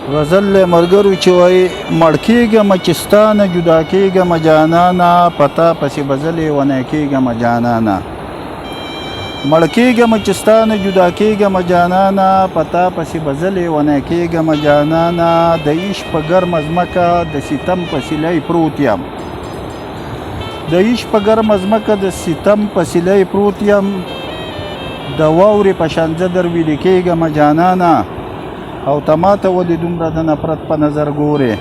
غزل مرګرو چې وای مړ کېږم چې ستا نه جدا کېږم جانانه پتا پسې بزلې ونه کېږم جانانه مړ کېږم چې ستا نه جدا کېږم جانانه پتا پسې بزلې ونه کېږم جانانه د عشق په ګرمه ځمکه د ستم په سیلۍ پروت یم د عشق په ګرمه ځمکه د ستم په سیلۍ پروت یم د واورې په شان زه در ویلې کېږم جانانه او ته ماته ولې دومره د نفرت په نظر ګورې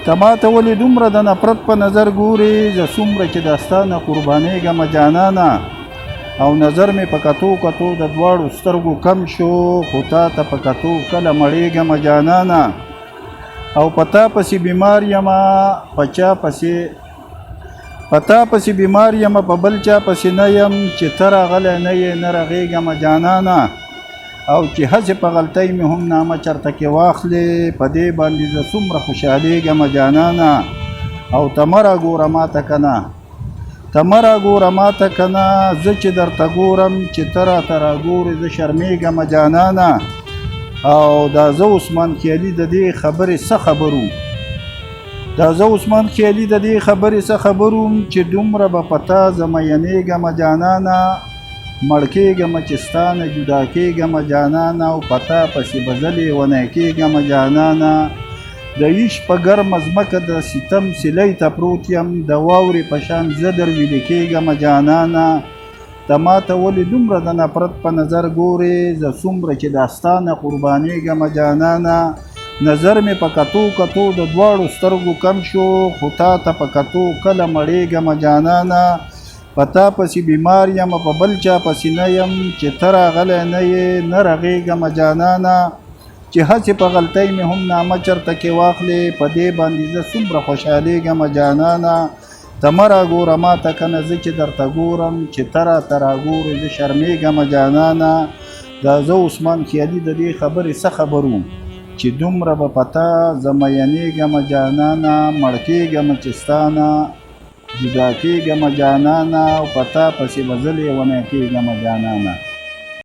ته ماته ولې دومره د نفرت په نظر ګورې زه څومره چې دا ستا نه قربانېږم جانانه او نظر مې په کتو کتو د دواړو سترګو کم شو خو تا ته په کتو کله مړېږم جانانه او په تا پسې بیمار یم په چا پسې بیمار یم په بل چا پسې نه یم چې ته راغلی نه یې نه رغېږم جانانه او چې هسې په غلطۍ مې هم نامه چرته کې واخلې په دې باندې زه څومره خوشحالېږم جانانه او ته مه راګوره ماته که نه زه چې درته ګورم چې ته راته راګورې زه شرمېږم جانانه او دا زه عثمان خیالي د دې خبرې څه خبروم چې دومره به په تا زه مینېږم جانانه مړ کېږم چې ستا نه جدا کېږم جانانه او په تا پسې به زلې ونه کېږم جانانه د عشق په ګرمه ځمکه د ستم سیلۍ ته پروت یم د واورې په شان زه در ویلې کېږم جانانه ته ماته ولې دومره د نفرت په نظر ګورې زه څومره چې دا ستا نه قربانېږم جانانه نظر مې په کتو کتو د دواړو سترګو کم شو خو تا ته په کتو کله مړېږم جانانه په تا پسې بیمار یم په بل چا پسې نه یم چې ته راغلی نه یې نه رغېږم جانانه چې هسې په غلطۍ مې هم نامه چرته کې واخلې په دې باندې زه څومره خوشحالېږم جانانه ته مه راګوره ماته که نه زه چې درته ګورم چې ته راته راګورې زه شرمېږم جانانه دا زه عثمان خیالي د دې خبرې څه خبروم چې دومره به په تا زه مینېږم جانانه مړ کېږم چې ستا نه جدا کېږم جانانه او په تا پسې به زلې ونه کېږم جانانه